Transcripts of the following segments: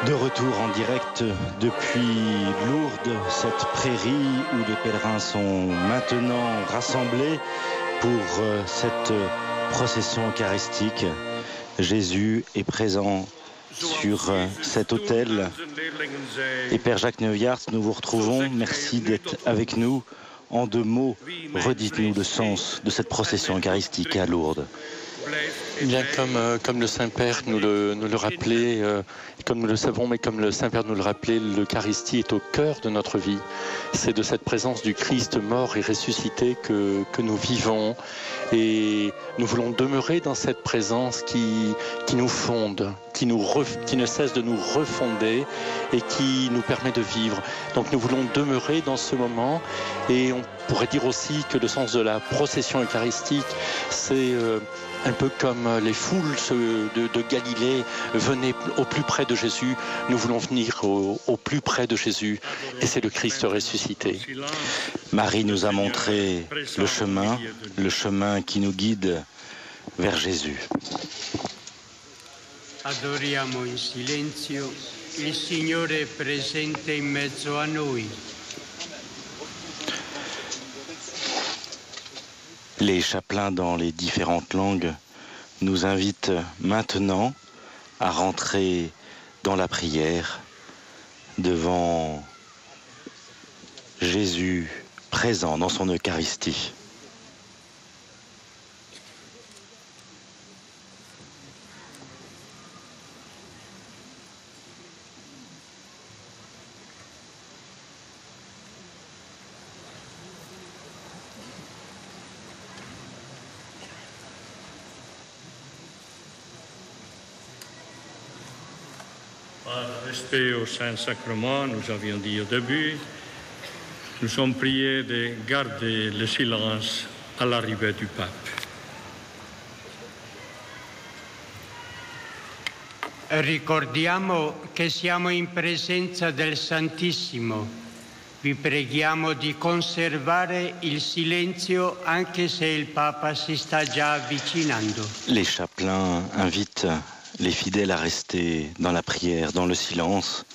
De retour en direct depuis Lourdes, cette prairie où les pèlerins sont maintenant rassemblés pour cette procession eucharistique. Jésus est présent sur cet autel. Et Père Jacques Neuwirth, nous vous retrouvons. Merci d'être avec nous. En 2 mots, redites-nous le sens de cette procession eucharistique à Lourdes. Bien comme le Saint-Père nous le rappelait, comme nous le savons, mais comme le Saint-Père nous le rappelait, l'Eucharistie est au cœur de notre vie. C'est de cette présence du Christ mort et ressuscité que nous vivons. Et nous voulons demeurer dans cette présence qui nous fonde, qui ne cesse de nous refonder et qui nous permet de vivre. Donc nous voulons demeurer dans ce moment, et on pourrait dire aussi que le sens de la procession eucharistique, c'est un peu comme les foules de Galilée venaient au plus près de Jésus. Nous voulons venir au plus près de Jésus, et c'est le Christ ressuscité. Marie nous a montré le chemin qui nous guide vers Jésus. Adoriamo in silenzio il Signore presente in mezzo a noi. Les chapelains dans les différentes langues nous invitent maintenant à rentrer dans la prière devant Jésus présent dans son Eucharistie. Par respect au Saint-Sacrement, nous avions dit au début, nous sommes priés de garder le silence à l'arrivée du pape. Ricordiamo che siamo in presenza del Santissimo. Vi preghiamo di conservare il silenzio anche se il Papa si sta già avvicinando. Les chapelains invitent les fidèles à rester dans la prière, dans le silence,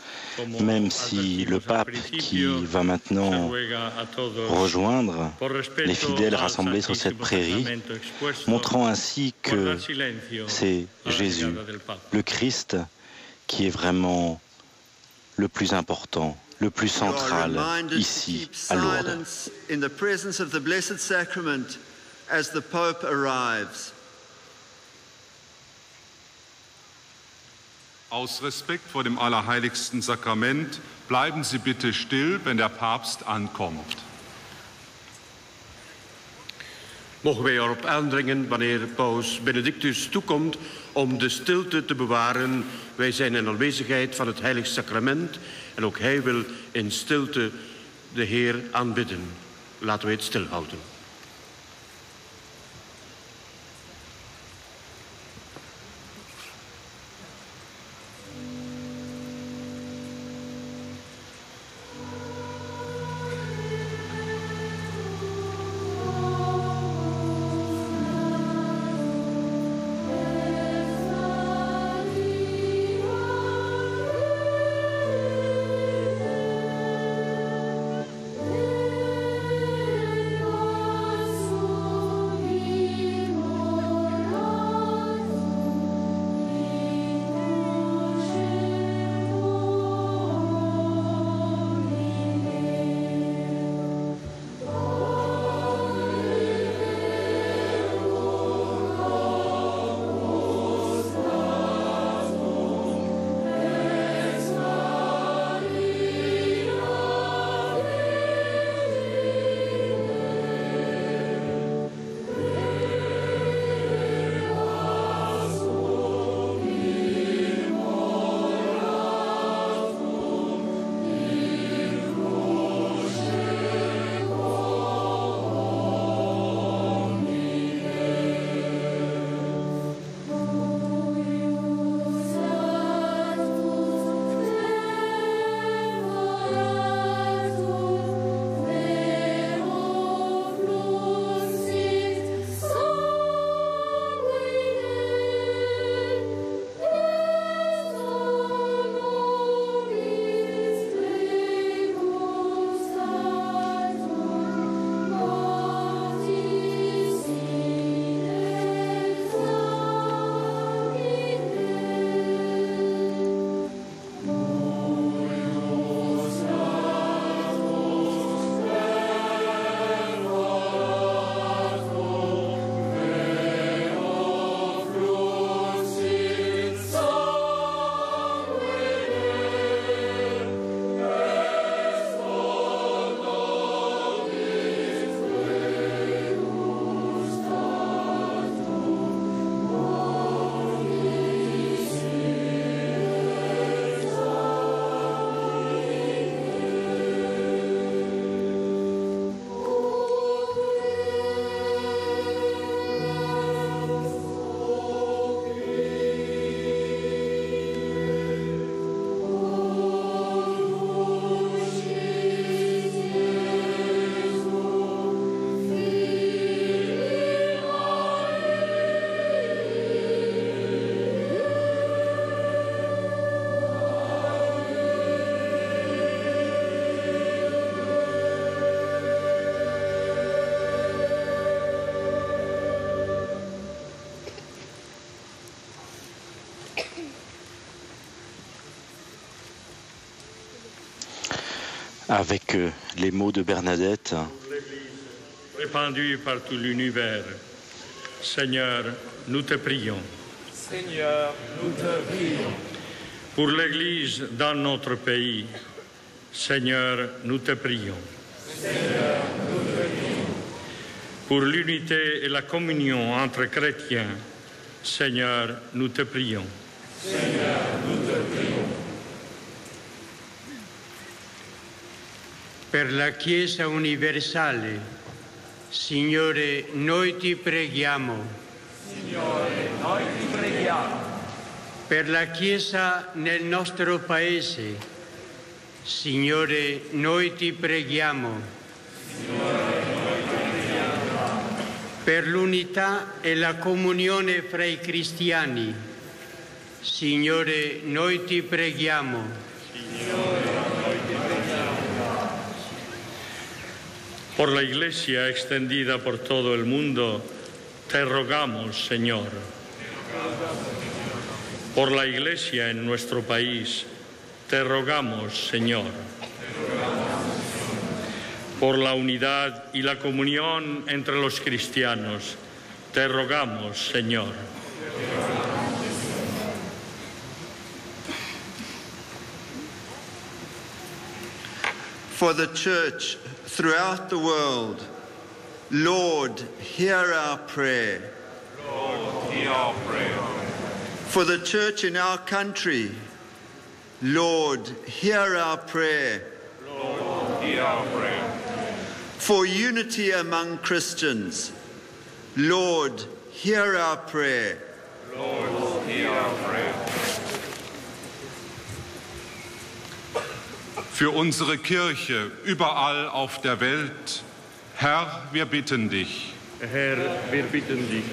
même si le pape qui va maintenant rejoindre les fidèles rassemblés sur cette prairie, montrant ainsi que c'est Jésus, le Christ, qui est vraiment le plus important, le plus central ici à Lourdes. Aus Respekt vor dem allerheiligsten Sakrament bleiben Sie bitte still, wenn der Papst ankommt. Mogen wij erop aandringen wanneer paus Benedictus toekomt om de stilte te bewaren. Wij zijn in aanwezigheid van het heilig sacrament en ook hij wil in stilte de Heer aanbidden. Laten we het stilhouden. Avec les mots de Bernadette. Répandue par tout l'univers, Seigneur, nous te prions. Seigneur, nous te prions. Pour l'Église dans notre pays, Seigneur, nous te prions. Seigneur, nous te prions. Pour l'unité et la communion entre chrétiens, Seigneur, nous te prions. Seigneur, nous te prions. Per la Chiesa universale, Signore, noi ti preghiamo. Signore, noi ti preghiamo. Per la Chiesa nel nostro Paese, Signore, noi ti preghiamo. Signore, noi ti preghiamo. Per l'unità e la comunione fra i cristiani, Signore, noi ti preghiamo. Signore, noi ti preghiamo. Por la Iglesia extendida por todo el mundo, te rogamos, Señor. Por la Iglesia en nuestro país, te rogamos, Señor. Por la unidad y la comunión entre los cristianos, te rogamos, Señor. For the Church throughout the world, Lord, hear our prayer. Lord, hear our prayer. For the Church in our country, Lord, hear our prayer. Lord, hear our prayer. For unity among Christians, Lord, hear our prayer. Lord, hear our prayer. Für unsere Kirche überall auf der Welt, Herr, wir bitten dich. Herr, wir bitten dich.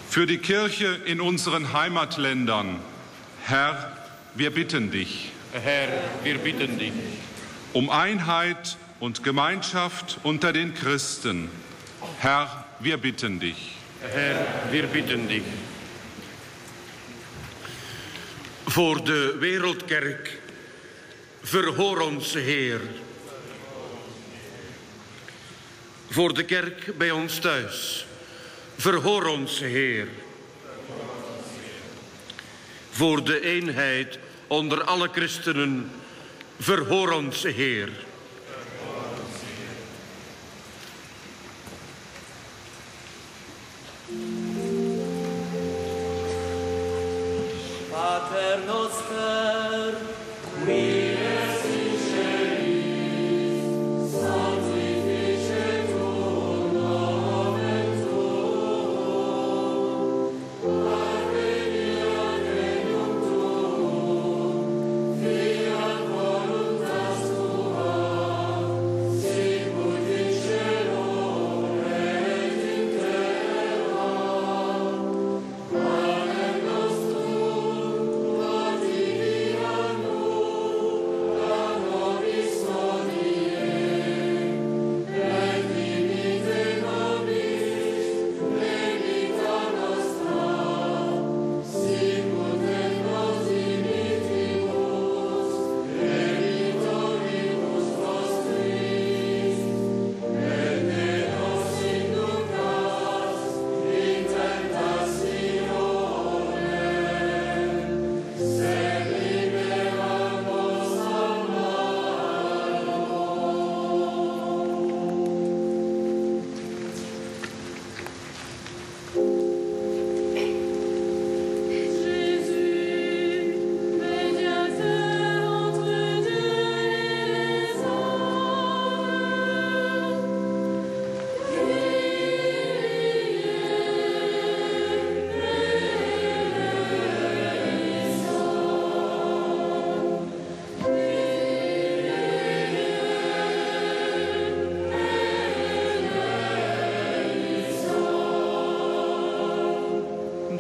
Für die Kirche in unseren Heimatländern, Herr, wir bitten dich. Herr, wir bitten dich. Um Einheit und Gemeinschaft unter den Christen, Herr, wir bitten dich. Herr, wir bitten dich. Voor de Wereldkerk, verhoor ons, Heer. Voor de kerk bij ons thuis, verhoor ons, Heer. Voor de eenheid onder alle christenen, verhoor ons, Heer. Pater noster, qui es in celis, sanctificetur nomen tuum, adveniat regnum tuum, fiat voluntas tua, sicut in cielo et in terra. Panem nostrum quotidianum da nobis hodie, et dimitte nobis debita nostra, sicut et nos dimittimus debitoribus nostris, et ne nos inducas in tentationem, sed libera nos a malo. Jésus, médiateur entre Dieu et les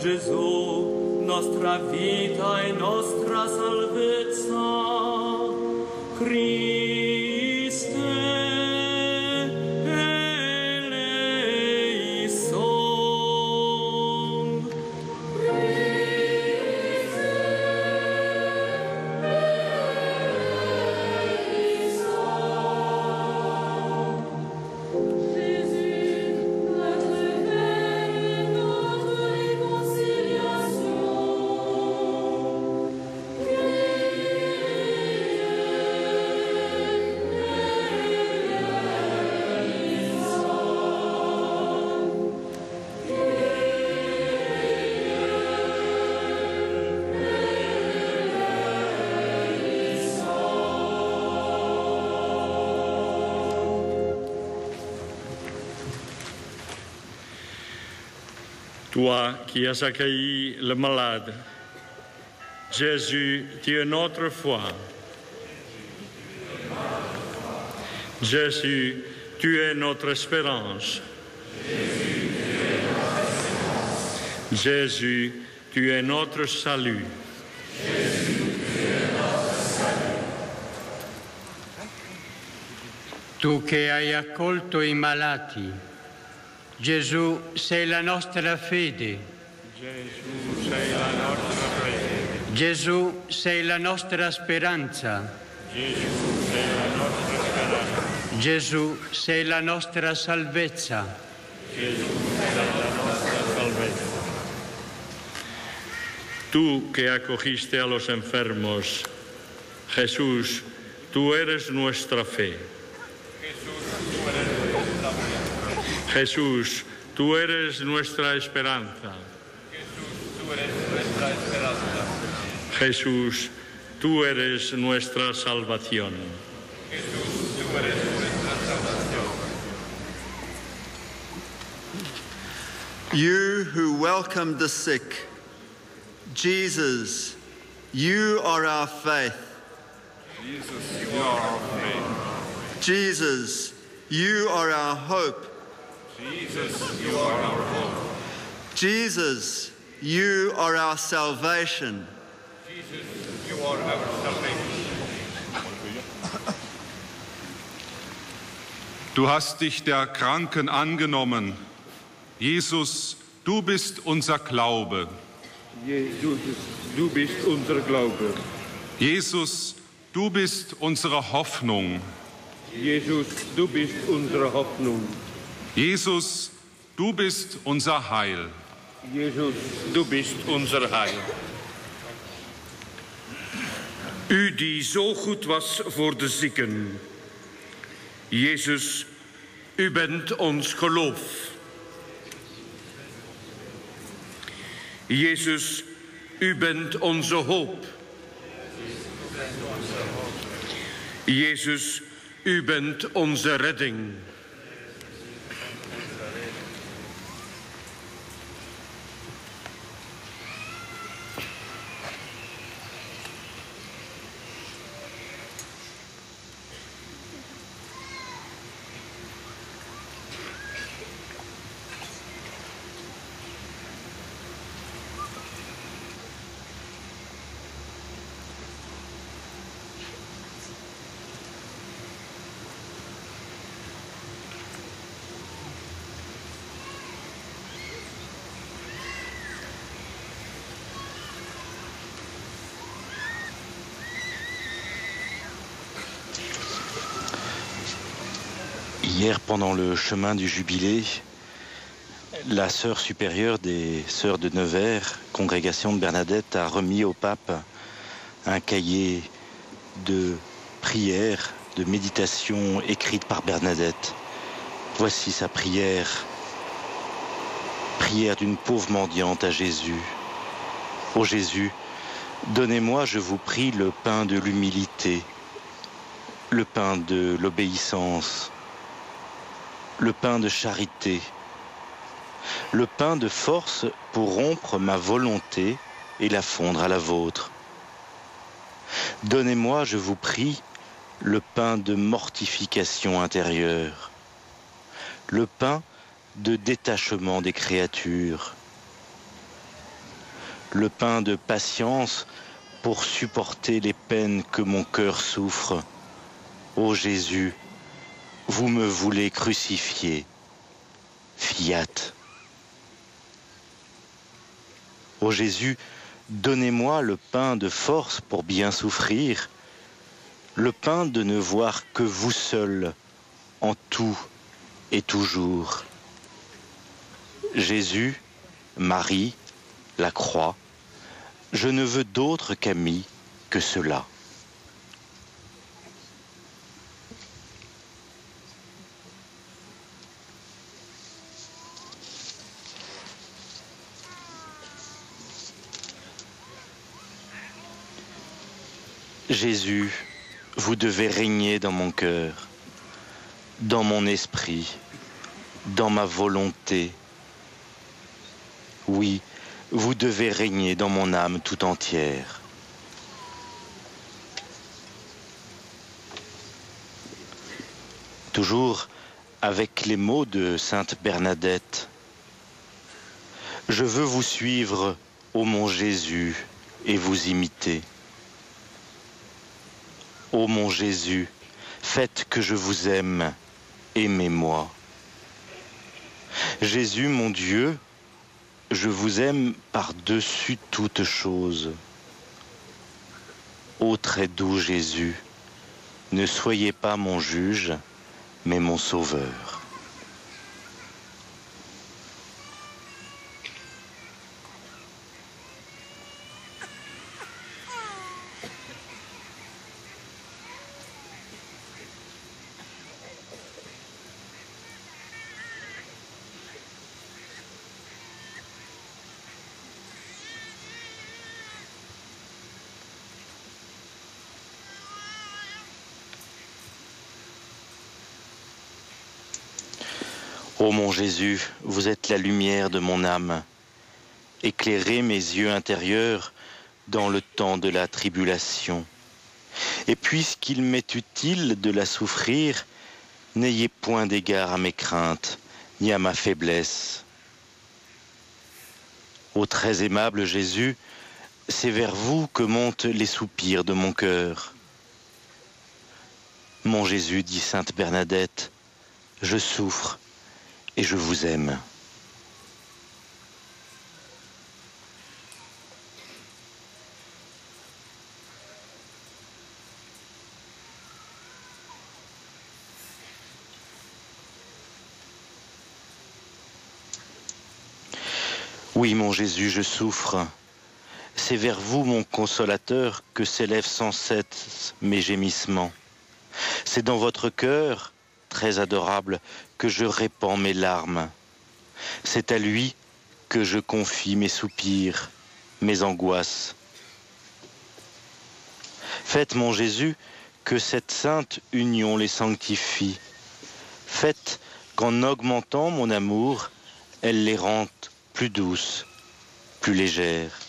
Gesù, nostra vita e nostra salvezza, Christe eleison. Christe Toi qui as accueilli le malade, Jésus, tu es notre foi. Jésus, tu es notre espérance. Jésus, tu es notre salut. Tu che hai accolto i malati, Gesù, sei la nostra fede. Gesù, sei la nostra fede. Gesù, sei la nostra speranza. Gesù, sei la nostra speranza. Gesù, sei la nostra salvezza. Gesù, sei la nostra salvezza. Tú que acogiste a los enfermos, Jesús, tú eres nuestra fe. Jesús, tú eres nuestra esperanza. Jesús, tú eres nuestra salvación. You who welcomed the sick, Jesus, you are our faith. Jesus, you are our faith. Jesus, you are our hope. Jesus, you are our hope. Jesus, you are our salvation. Jesus, you are our salvation. Du hast dich der Kranken angenommen. Jesus, du bist unser Glaube. Jesus, du bist unser Glaube. Jesus, du bist unsere Hoffnung. Jesus, du bist unsere Hoffnung. Jesus, du bist unser Heil. Jesus, du bist unser Heil. U die zo goed was voor de zieken. Jezus, u bent ons geloof. Jezus, u bent onze hoop. Jezus, u bent onze redding. Hier, pendant le chemin du Jubilé, la sœur supérieure des sœurs de Nevers, congrégation de Bernadette, a remis au pape un cahier de prières, de méditation écrite par Bernadette. Voici sa prière, prière d'une pauvre mendiante à Jésus. Ô Jésus, donnez-moi, je vous prie, le pain de l'humilité, le pain de l'obéissance, le pain de charité, le pain de force pour rompre ma volonté et la fondre à la vôtre. Donnez-moi, je vous prie, le pain de mortification intérieure, le pain de détachement des créatures, le pain de patience pour supporter les peines que mon cœur souffre. Ô Jésus, vous me voulez crucifier. Fiat. Ô Jésus, donnez-moi le pain de force pour bien souffrir, le pain de ne voir que vous seul, en tout et toujours. Jésus, Marie, la croix, je ne veux d'autre qu'amis que cela. Jésus, vous devez régner dans mon cœur, dans mon esprit, dans ma volonté. Oui, vous devez régner dans mon âme tout entière. Toujours avec les mots de sainte Bernadette. Je veux vous suivre, ô mon Jésus, et vous imiter. Ô mon Jésus, faites que je vous aime, aimez-moi. Jésus, mon Dieu, je vous aime par-dessus toute chose. Ô très doux Jésus, ne soyez pas mon juge, mais mon sauveur. Ô mon Jésus, vous êtes la lumière de mon âme. Éclairez mes yeux intérieurs dans le temps de la tribulation. Et puisqu'il m'est utile de la souffrir, n'ayez point d'égard à mes craintes, ni à ma faiblesse. Ô très aimable Jésus, c'est vers vous que montent les soupirs de mon cœur. Mon Jésus, dit sainte Bernadette, je souffre et je vous aime. Oui, mon Jésus, je souffre. C'est vers vous, mon consolateur, que s'élèvent sans cesse mes gémissements. C'est dans votre cœur, très adorable, que je répands mes larmes. C'est à lui que je confie mes soupirs, mes angoisses. Faites, mon Jésus, que cette sainte union les sanctifie. Faites qu'en augmentant mon amour, elle les rende plus douces, plus légères.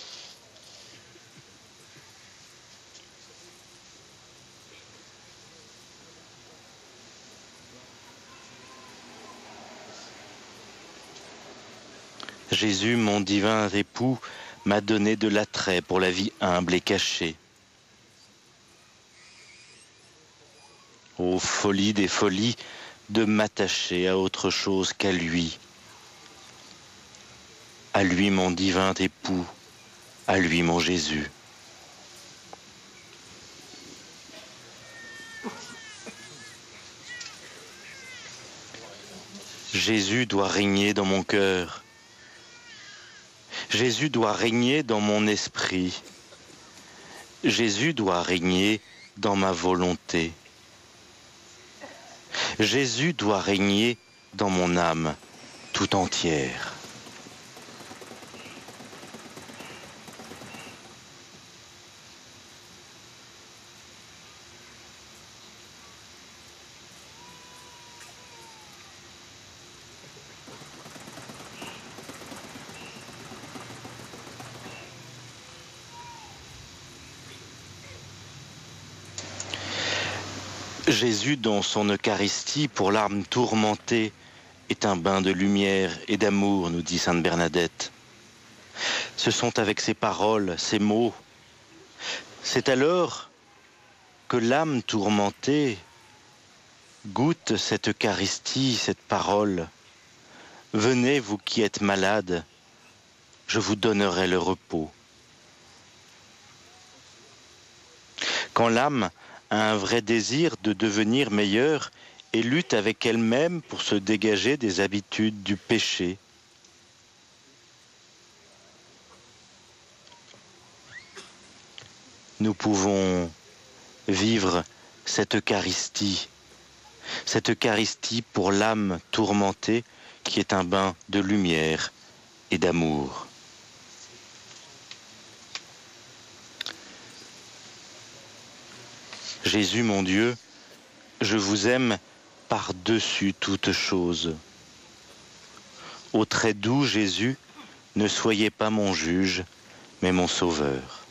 Jésus, mon divin époux, m'a donné de l'attrait pour la vie humble et cachée. Ô folie des folies, de m'attacher à autre chose qu'à lui. À lui, mon divin époux, à lui, mon Jésus. Jésus doit régner dans mon cœur. Jésus doit régner dans mon esprit. Jésus doit régner dans ma volonté. Jésus doit régner dans mon âme tout entière. Jésus, dans son Eucharistie, pour l'âme tourmentée, est un bain de lumière et d'amour, nous dit sainte Bernadette. Ce sont avec ces paroles, ces mots. C'est alors que l'âme tourmentée goûte cette Eucharistie, cette parole. Venez, vous qui êtes malades, je vous donnerai le repos. Quand l'âme a un vrai désir de devenir meilleure et lutte avec elle-même pour se dégager des habitudes du péché. Nous pouvons vivre cette Eucharistie pour l'âme tourmentée qui est un bain de lumière et d'amour. Jésus, mon Dieu, je vous aime par-dessus toute chose. Ô très doux Jésus, ne soyez pas mon juge, mais mon sauveur.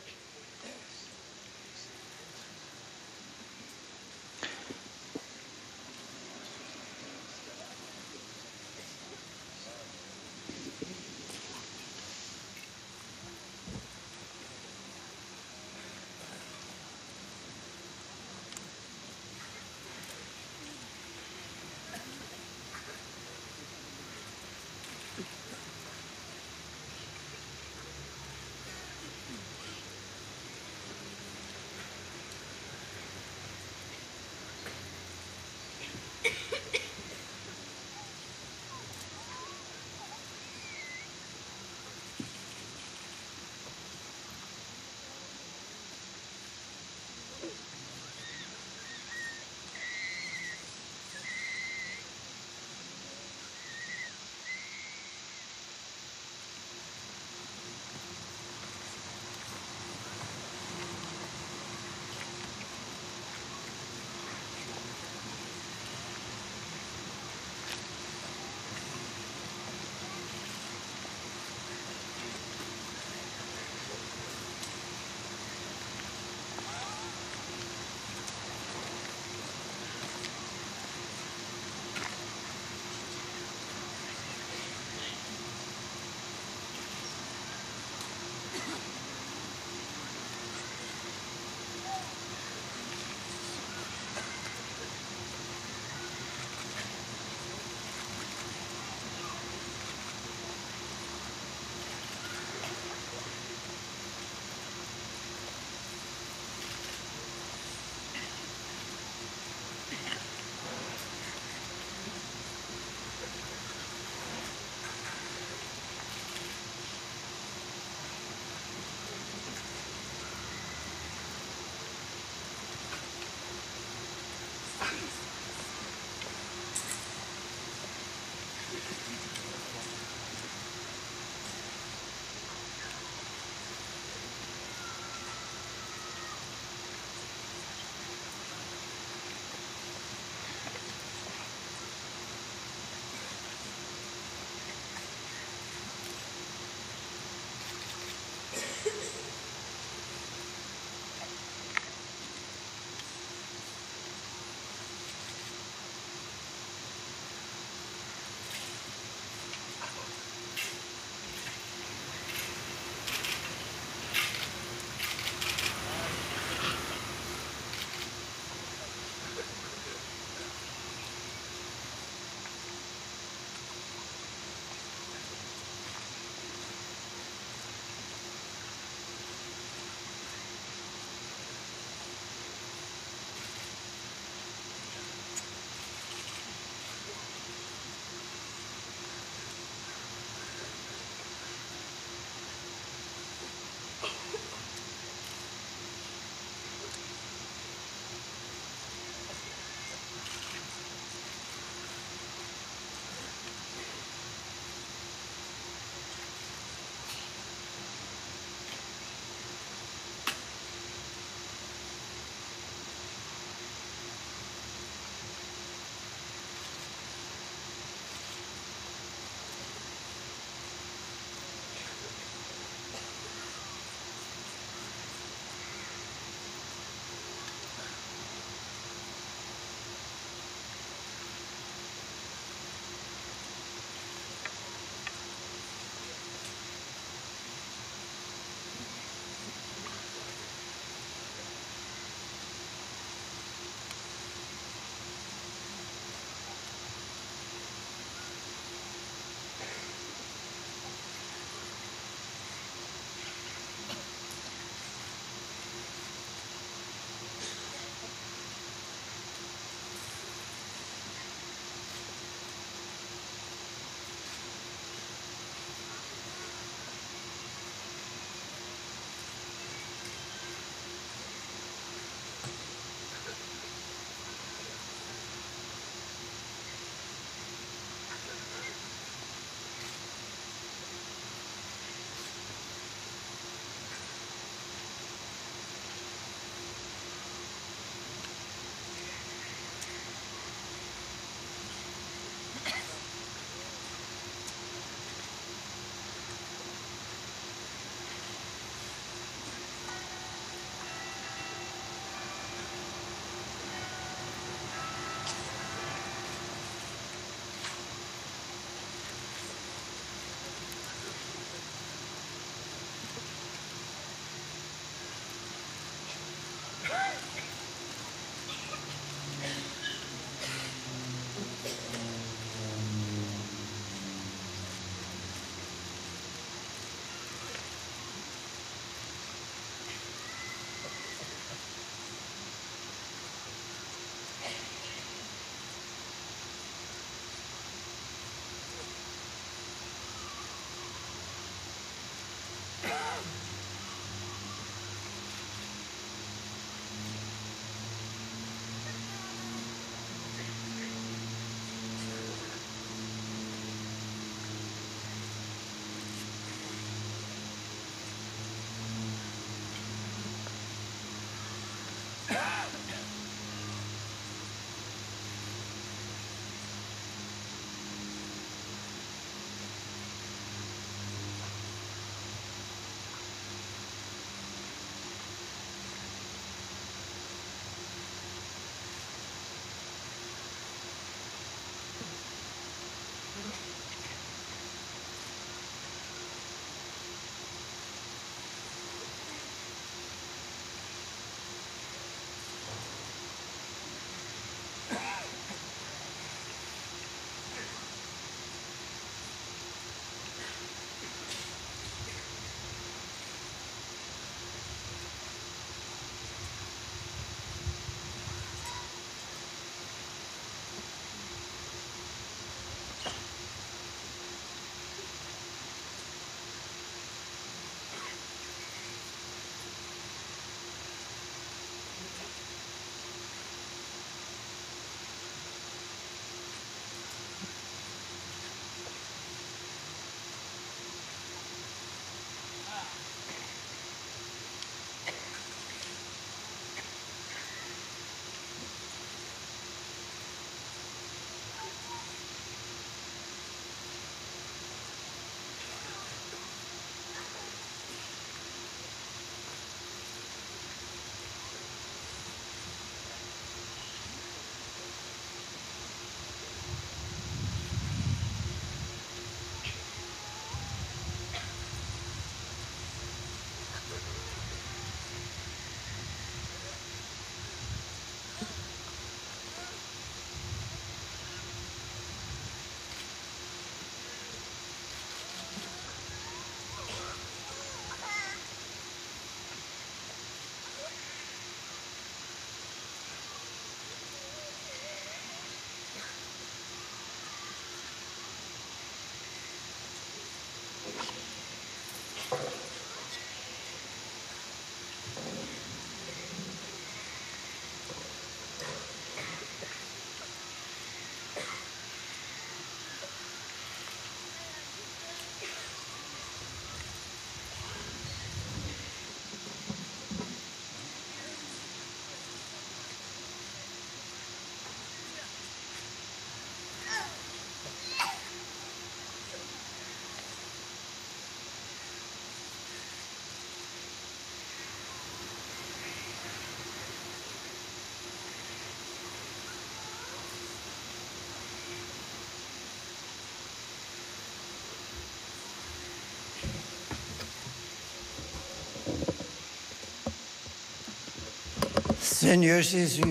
Seigneur Jésus,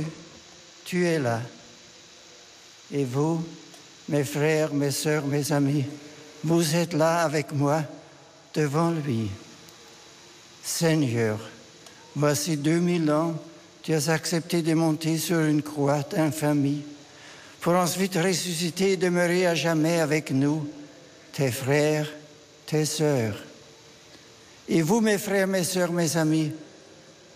tu es là. Et vous, mes frères, mes sœurs, mes amis, vous êtes là avec moi devant lui. Seigneur, voici 2000 ans, tu as accepté de monter sur une croix d'infamie pour ensuite ressusciter et demeurer à jamais avec nous, tes frères, tes sœurs. Et vous, mes frères, mes sœurs, mes amis,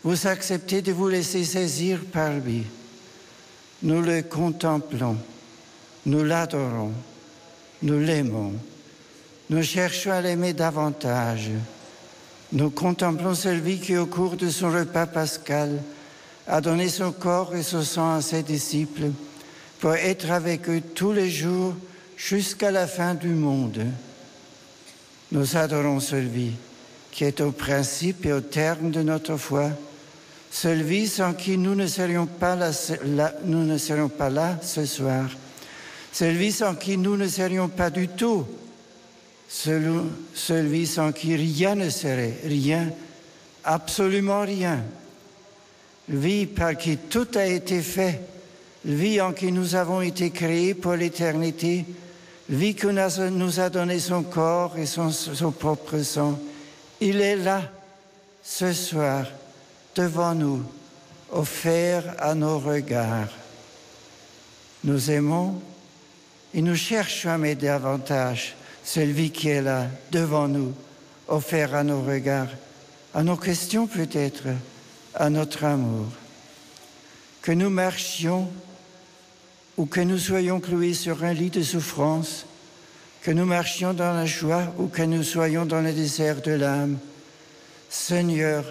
vous acceptez de vous laisser saisir par lui. Nous le contemplons, nous l'adorons, nous l'aimons, nous cherchons à l'aimer davantage. Nous contemplons celui qui, au cours de son repas pascal, a donné son corps et son sang à ses disciples pour être avec eux tous les jours jusqu'à la fin du monde. Nous adorons celui qui est au principe et au terme de notre foi, celui sans qui nous ne serions pas là ce soir, celui sans qui nous ne serions pas du tout, celui sans qui rien ne serait, rien, absolument rien. Lui par qui tout a été fait, lui en qui nous avons été créés pour l'éternité, lui qui nous a donné son corps et son propre sang. Il est là, ce soir, devant nous, offert à nos regards. Nous aimons et nous cherchons à aimer davantage celui qui est là, devant nous, offert à nos regards, à nos questions peut-être, à notre amour. Que nous marchions ou que nous soyons cloués sur un lit de souffrance, que nous marchions dans la joie ou que nous soyons dans le désert de l'âme, Seigneur,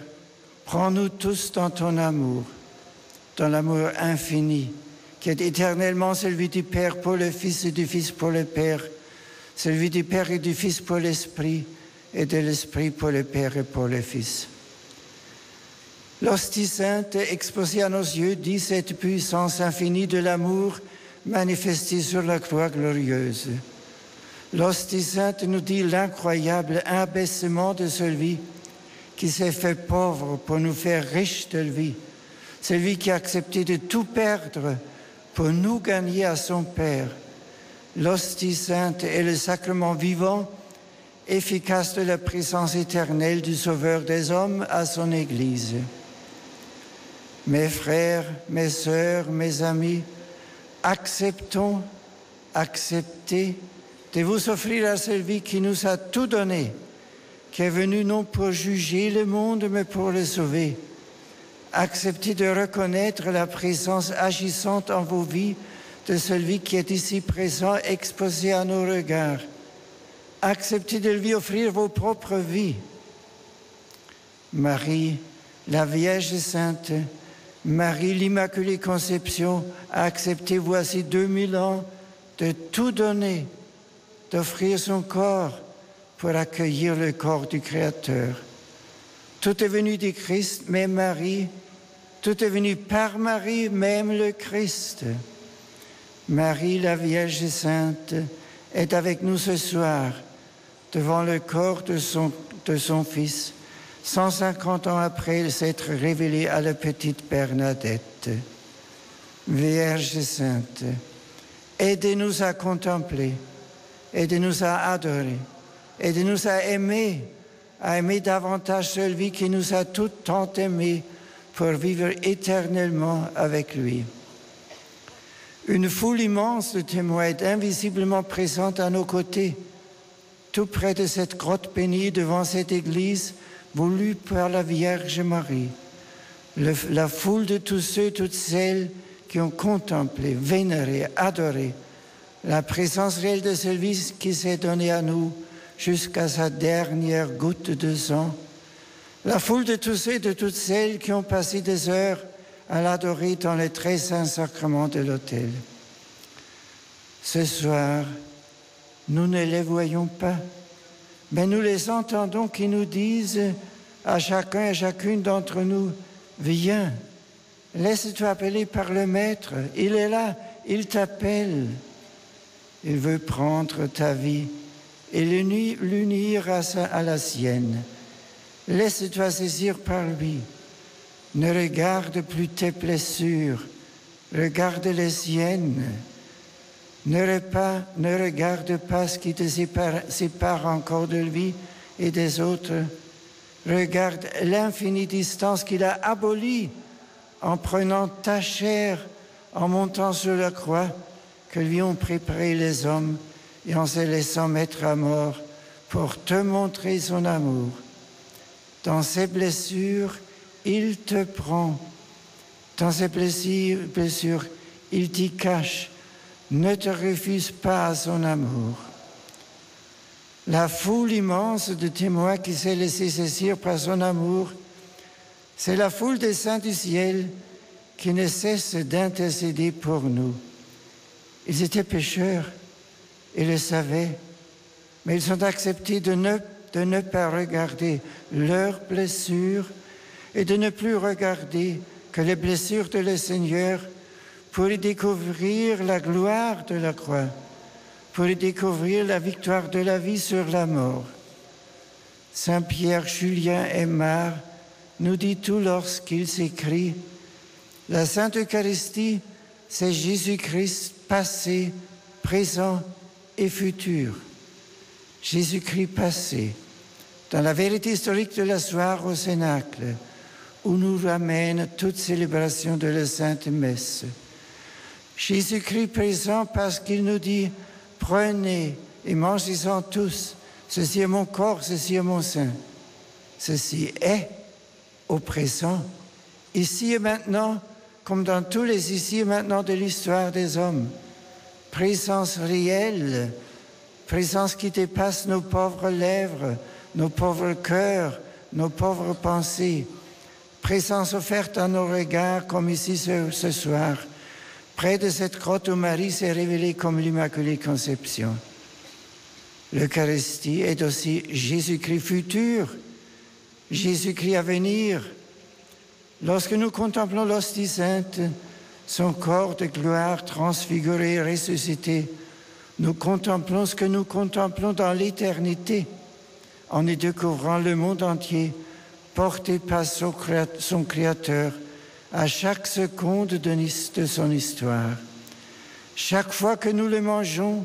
prends-nous tous dans ton amour, dans l'amour infini, qui est éternellement celui du Père pour le Fils et du Fils pour le Père, celui du Père et du Fils pour l'Esprit, et de l'Esprit pour le Père et pour le Fils. L'hostie sainte exposée à nos yeux dit cette puissance infinie de l'amour manifestée sur la croix glorieuse. L'hostie sainte nous dit l'incroyable abaissement de celui qui s'est fait pauvre pour nous faire riches de lui, celui qui a accepté de tout perdre pour nous gagner à son Père. L'hostie sainte est le sacrement vivant, efficace de la présence éternelle du Sauveur des hommes à son Église. Mes frères, mes sœurs, mes amis, acceptez de vous offrir à celui qui nous a tout donné, qui est venu non pour juger le monde, mais pour le sauver. Acceptez de reconnaître la présence agissante en vos vies de celui qui est ici présent, exposé à nos regards. Acceptez de lui offrir vos propres vies. Marie, la Vierge Sainte, Marie, l'Immaculée Conception, a accepté voici 2000 ans de tout donner, d'offrir son corps pour accueillir le corps du Créateur. Tout est venu du Christ, mais Marie, tout est venu par Marie, même le Christ. Marie, la Vierge Sainte, est avec nous ce soir, devant le corps de son Fils, 150 ans après s'être révélée à la petite Bernadette. Vierge Sainte, aidez-nous à contempler, aidez-nous à adorer, aidez-nous à aimer davantage celui qui nous a tout tant aimés pour vivre éternellement avec lui. Une foule immense de témoins est invisiblement présente à nos côtés, tout près de cette grotte bénie devant cette église voulue par la Vierge Marie. La foule de tous ceux, toutes celles qui ont contemplé, vénéré, adoré la présence réelle de celui qui s'est donné à nous jusqu'à sa dernière goutte de sang. La foule de tous ceux et de toutes celles qui ont passé des heures à l'adorer dans les très saints sacrements de l'autel. Ce soir, nous ne les voyons pas, mais nous les entendons qui nous disent à chacun et chacune d'entre nous, « Viens, laisse-toi appeler par le Maître, il est là, il t'appelle. Il veut prendre ta vie et l'unir à la sienne. Laisse-toi saisir par lui. ne regarde plus tes blessures, regarde les siennes. Ne regarde pas ce qui te sépare encore de lui et des autres. Regarde l'infinie distance qu'il a abolie en prenant ta chair, en montant sur la croix que lui ont préparé les hommes et en se laissant mettre à mort pour te montrer son amour. Dans ses blessures, il te prend. Dans ses blessures, il t'y cache. Ne te refuse pas à son amour. La foule immense de témoins qui s'est laissé saisir par son amour, c'est la foule des saints du ciel qui ne cesse d'intercéder pour nous. Ils étaient pécheurs, ils le savaient, mais ils ont accepté de ne pas regarder leurs blessures et de ne plus regarder que les blessures de le Seigneur pour y découvrir la gloire de la croix, pour y découvrir la victoire de la vie sur la mort. Saint Pierre Julien Aymar nous dit tout lorsqu'il s'écrit « La Sainte Eucharistie, c'est Jésus-Christ passé, présent et futur. » Jésus-Christ passé, dans la vérité historique de la soirée au Cénacle, où nous ramène toute célébration de la Sainte Messe. Jésus-Christ présent parce qu'il nous dit « Prenez et mangez-en tous, ceci est mon corps, ceci est mon sein. » Ceci est au présent, ici et maintenant, comme dans tous les ici et maintenant de l'histoire des hommes. Présence réelle, présence qui dépasse nos pauvres lèvres, nos pauvres cœurs, nos pauvres pensées. Présence offerte à nos regards, comme ici ce soir, près de cette grotte où Marie s'est révélée comme l'Immaculée Conception. L'Eucharistie est aussi Jésus-Christ futur, Jésus-Christ à venir. Lorsque nous contemplons l'hostie sainte, son corps de gloire transfiguré et ressuscité, nous contemplons ce que nous contemplons dans l'éternité, en y découvrant le monde entier, porté par son Créateur, à chaque seconde de son histoire. Chaque fois que nous le mangeons,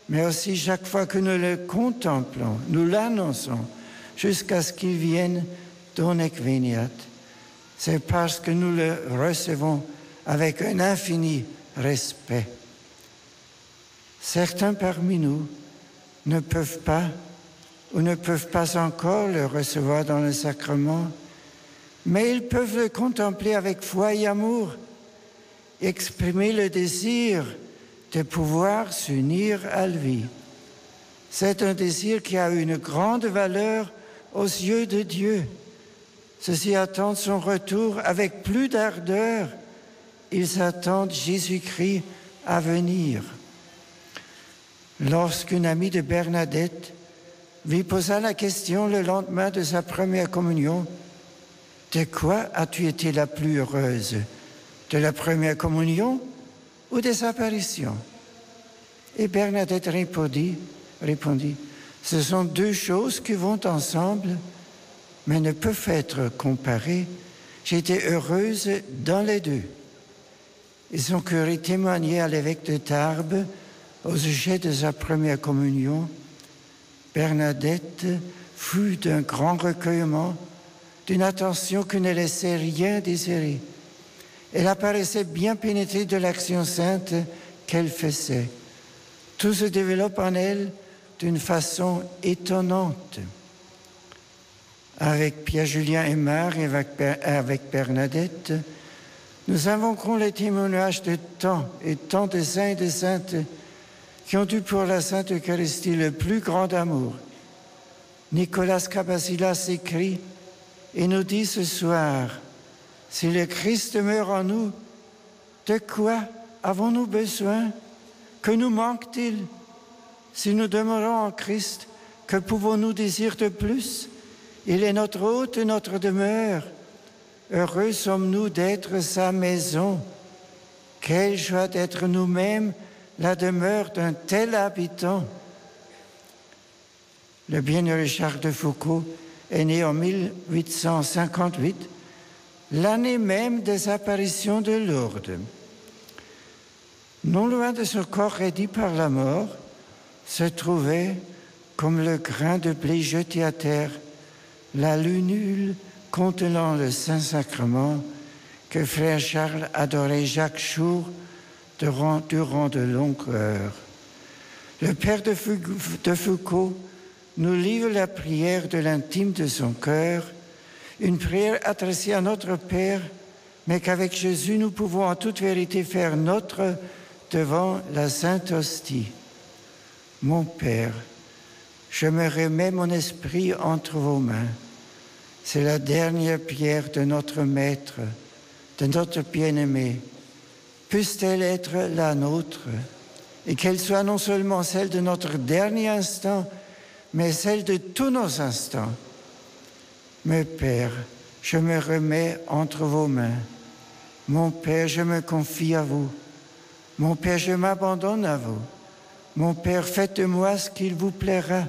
mais aussi chaque fois que nous le contemplons, nous l'annonçons, jusqu'à ce qu'il vienne donec veniat. C'est parce que nous le recevons avec un infini respect. Certains parmi nous ne peuvent pas ou ne peuvent pas encore le recevoir dans le sacrement, mais ils peuvent le contempler avec foi et amour, exprimer le désir de pouvoir s'unir à lui. C'est un désir qui a une grande valeur aux yeux de Dieu. Ceux-ci attendent son retour avec plus d'ardeur. Ils attendent Jésus-Christ à venir. Lorsqu'une amie de Bernadette lui posa la question le lendemain de sa première communion, « De quoi as-tu été la plus heureuse? De la première communion ou des apparitions ?» Et Bernadette répondit, « Ce sont deux choses qui vont ensemble, mais ne peuvent être comparées. J'étais heureuse dans les deux. » Et son curé témoignait à l'évêque de Tarbes au sujet de sa première communion. Bernadette fut d'un grand recueillement, d'une attention qui ne laissait rien désirer. Elle apparaissait bien pénétrée de l'action sainte qu'elle faisait. Tout se développe en elle d'une façon étonnante. Avec Pierre-Julien Aymar et avec Bernadette, nous invoquons les témoignages de tant et tant de saints et de saintes qui ont eu pour la Sainte Eucharistie le plus grand amour. Nicolas Cabasilas écrit et nous dit ce soir, « Si le Christ meurt en nous, de quoi avons-nous besoin? Que nous manque-t-il? Si nous demeurons en Christ, que pouvons-nous désirer de plus? Il est notre hôte, notre demeure. Heureux sommes-nous d'être sa maison. Quelle joie d'être nous-mêmes la demeure d'un tel habitant. » Le bienheureux Charles de Foucauld est né en 1858 l'année même des apparitions de Lourdes. Non loin de son corps raidi par la mort, se trouvait, comme le grain de blé jeté à terre, la lunule contenant le Saint-Sacrement que frère Charles adorait chaque jour durant de longues heures. Le père de Foucault nous livre la prière de l'intime de son cœur, une prière adressée à notre Père, mais qu'avec Jésus nous pouvons en toute vérité faire nôtre devant la Sainte Hostie. Mon Père, je me remets mon esprit entre vos mains. C'est la dernière prière de notre Maître, de notre bien-aimé. Puisse-t-elle être la nôtre, et qu'elle soit non seulement celle de notre dernier instant, mais celle de tous nos instants. Mon Père, je me remets entre vos mains. Mon Père, je me confie à vous. Mon Père, je m'abandonne à vous. Mon Père, faites de moi ce qu'il vous plaira.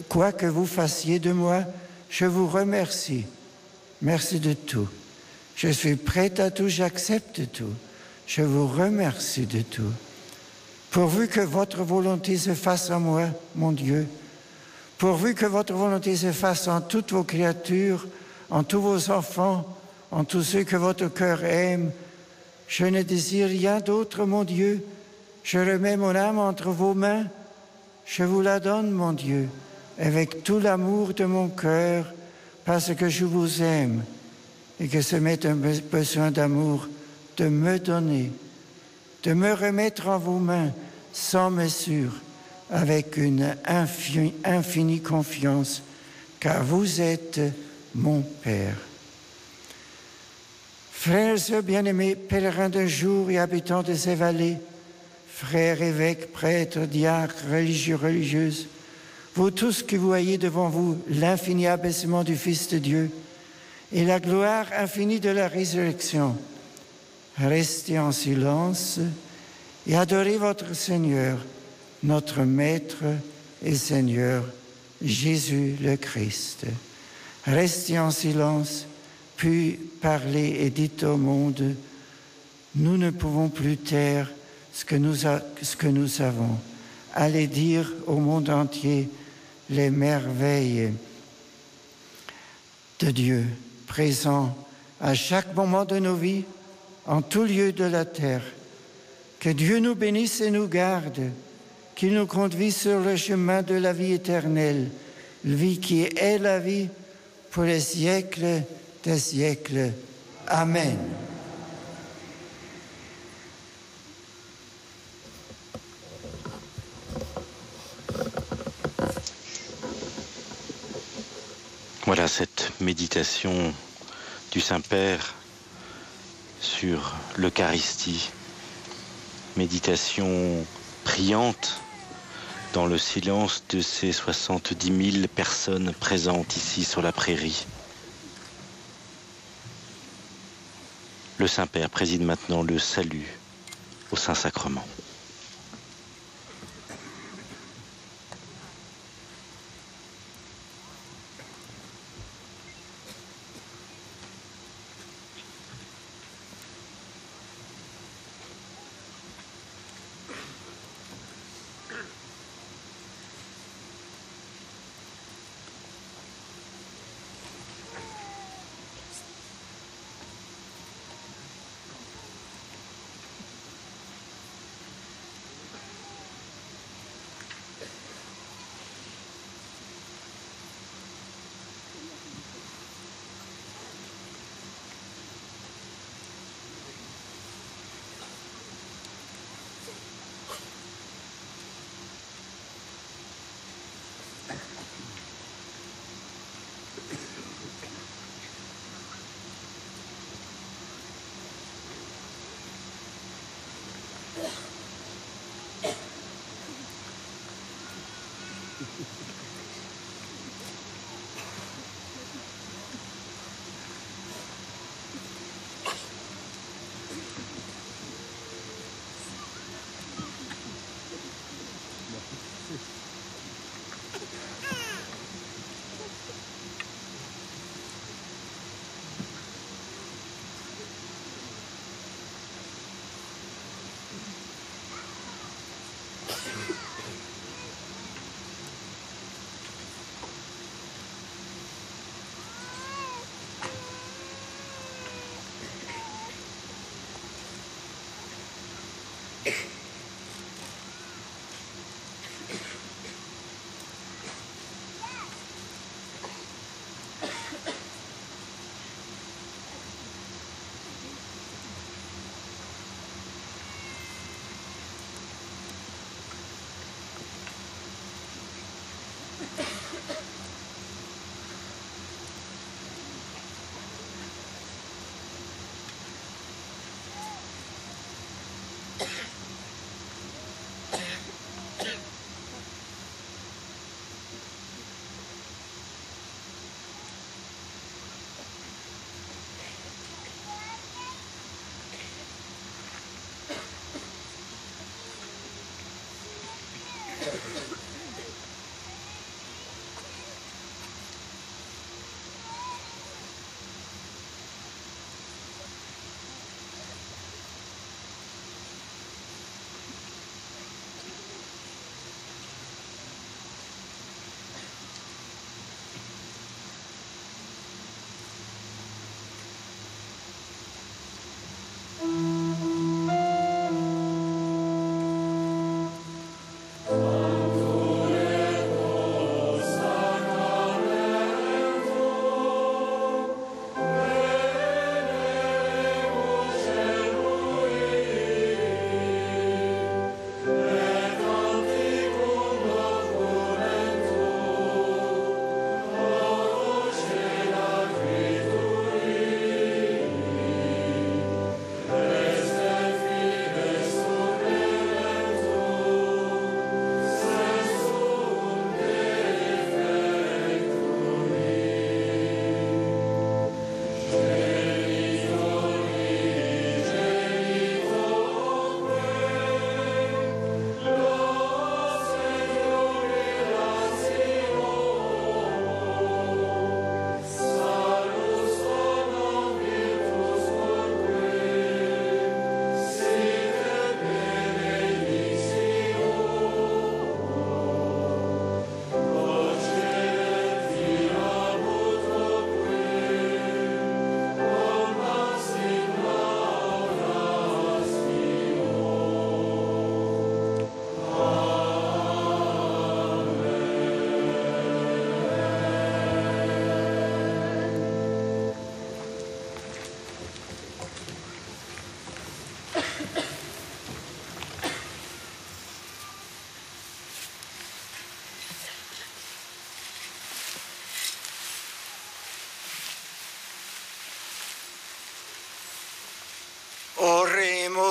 Quoi que vous fassiez de moi, je vous remercie. Merci de tout. Je suis prête à tout, j'accepte tout. Je vous remercie de tout. Pourvu que votre volonté se fasse en moi, mon Dieu. Pourvu que votre volonté se fasse en toutes vos créatures, en tous vos enfants, en tous ceux que votre cœur aime. Je ne désire rien d'autre, mon Dieu. Je remets mon âme entre vos mains. Je vous la donne, mon Dieu, avec tout l'amour de mon cœur, parce que je vous aime et que ce m'est un besoin d'amour de me donner, de me remettre en vos mains sans mesure, avec une infinie confiance, car vous êtes mon Père. Frères et sœurs bien-aimés, pèlerins d'un jour et habitants de ces vallées, frères, évêques, prêtres, diacres, religieux, religieuses, vous tous qui voyez devant vous l'infini abaissement du Fils de Dieu et la gloire infinie de la résurrection, restez en silence et adorez votre Seigneur, notre Maître et Seigneur, Jésus le Christ. Restez en silence, puis parlez et dites au monde, nous ne pouvons plus taire ce que nous savons. Allez dire au monde entier les merveilles de Dieu, présent à chaque moment de nos vies, en tout lieu de la terre. Que Dieu nous bénisse et nous garde, qu'il nous conduise sur le chemin de la vie éternelle, vie qui est la vie pour les siècles des siècles. Amen. Voilà cette méditation du Saint-Père sur l'Eucharistie, méditation priante dans le silence de ces 70 000 personnes présentes ici sur la prairie. Le Saint-Père préside maintenant le salut au Saint-Sacrement.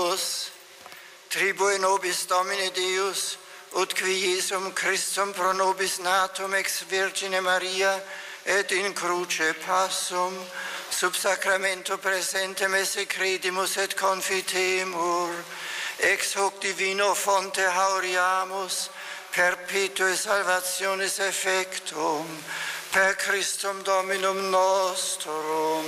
Dominus, tribue nobis Domini Deus, ut qui Iesum Christum pro nobis natum ex Virgine Maria, et in cruce passum, sub sacramento presentem esse credimus et confitemur, ex hoc divino fonte hauriamus, perpetue salvationis effectum, per Christum Dominum nostrum.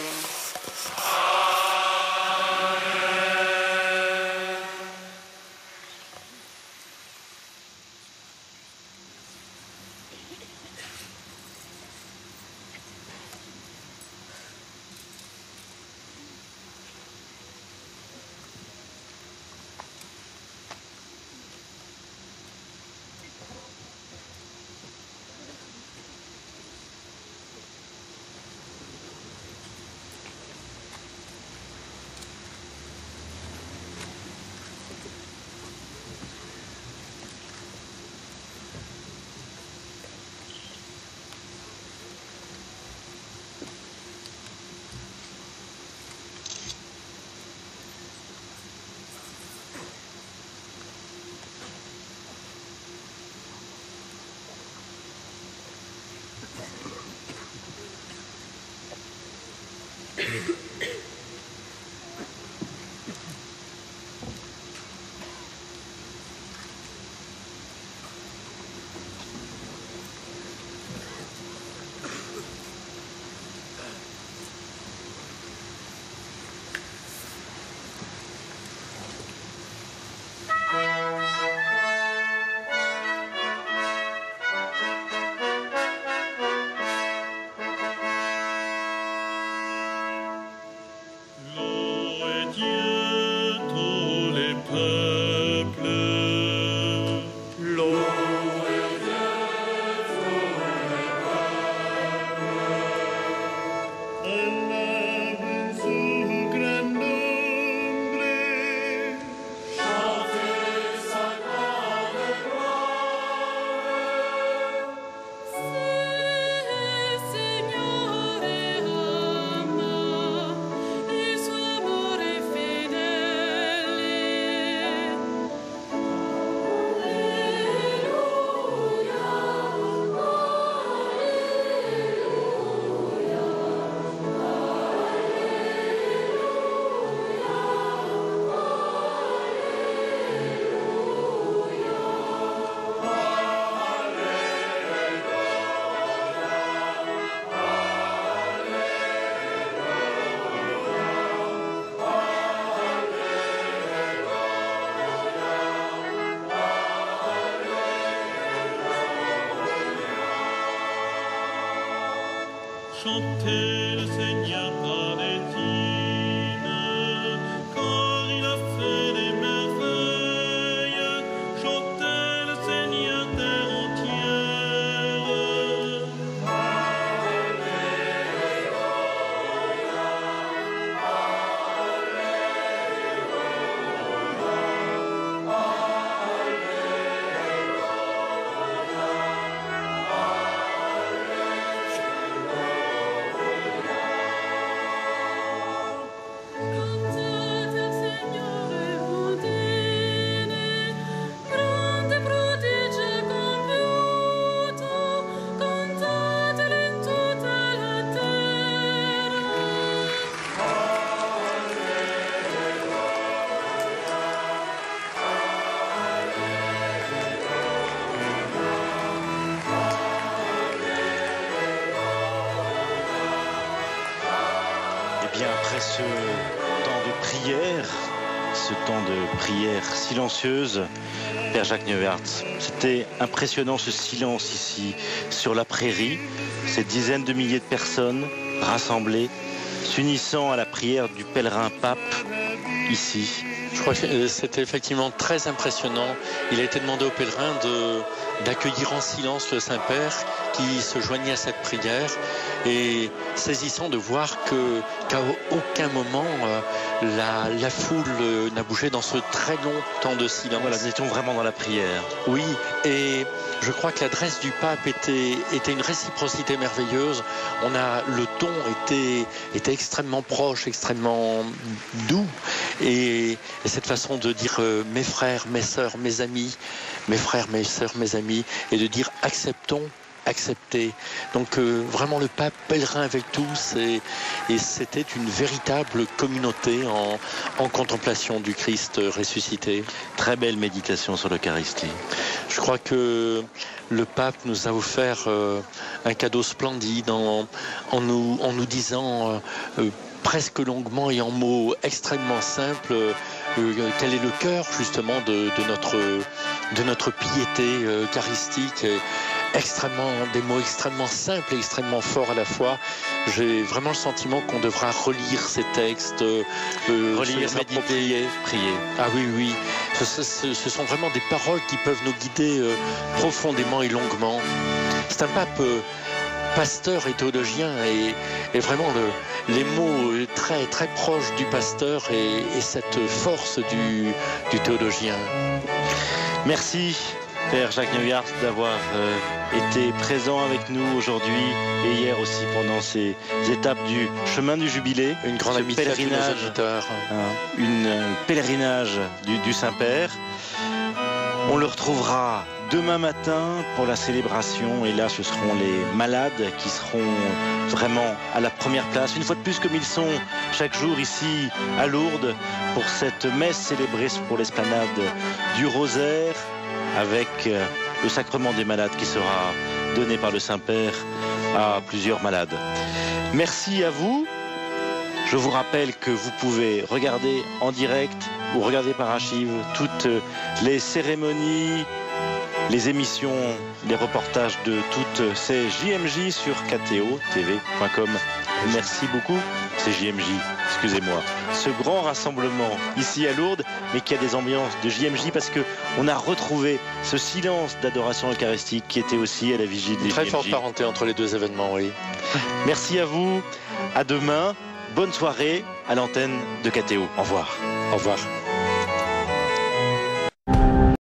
Chantez le Seigneur Palestine, car il a fait des merveilles. Chantez le Seigneur terre entière. Après ce temps de prière, ce temps de prière silencieuse, Père Jacques Neuwerth, c'était impressionnant ce silence ici sur la prairie, ces dizaines de milliers de personnes rassemblées, s'unissant à la prière du pèlerin pape ici. Je crois que c'était effectivement très impressionnant. Il a été demandé aux pèlerins d'accueillir en silence le Saint-Père qui se joignait à cette prière, et saisissant de voir qu'à aucun moment la foule n'a bougé dans ce très long temps de silence. Voilà, nous étions vraiment dans la prière. Oui, et je crois que l'adresse du pape était une réciprocité merveilleuse. On a le ton était extrêmement proche, extrêmement doux. Et cette façon de dire mes frères, mes sœurs, mes amis, mes frères, mes sœurs, mes amis, et de dire acceptons, accepter. Donc vraiment le pape pèlerin avec tous, et c'était une véritable communauté en contemplation du Christ ressuscité. Très belle méditation sur l'Eucharistie. Je crois que le pape nous a offert un cadeau splendide en nous disant presque longuement et en mots extrêmement simples quel est le cœur justement de notre piété eucharistique. Des mots extrêmement simples et extrêmement forts à la fois. J'ai vraiment le sentiment qu'on devra relire ces textes, relire, méditer, prier. Ah oui, oui. Ce sont vraiment des paroles qui peuvent nous guider profondément et longuement. C'est un pape pasteur et théologien, et vraiment les mots très, très proches du pasteur et cette force du théologien. Merci Père Jacques Neugarth d'avoir été présent avec nous aujourd'hui et hier aussi pendant ces étapes du chemin du jubilé. Une grande amitié à tous nos auditeurs. Un pèlerinage du Saint-Père. On le retrouvera demain matin pour la célébration, et là ce seront les malades qui seront vraiment à la première place, une fois de plus comme ils sont chaque jour ici à Lourdes pour cette messe célébrée pour l'esplanade du Rosaire, avec le sacrement des malades qui sera donné par le Saint-Père à plusieurs malades. Merci à vous. Je vous rappelle que vous pouvez regarder en direct ou regarder par archive toutes les cérémonies, les émissions, les reportages de toutes ces JMJ sur kto-tv.com. Merci beaucoup, c'est JMJ, excusez-moi. Ce grand rassemblement ici à Lourdes, mais qui a des ambiances de JMJ parce qu'on a retrouvé ce silence d'adoration eucharistique qui était aussi à la vigile des JMJ. Très forte parenté entre les deux événements, oui. Merci à vous, à demain, bonne soirée à l'antenne de KTO. Au revoir. Au revoir.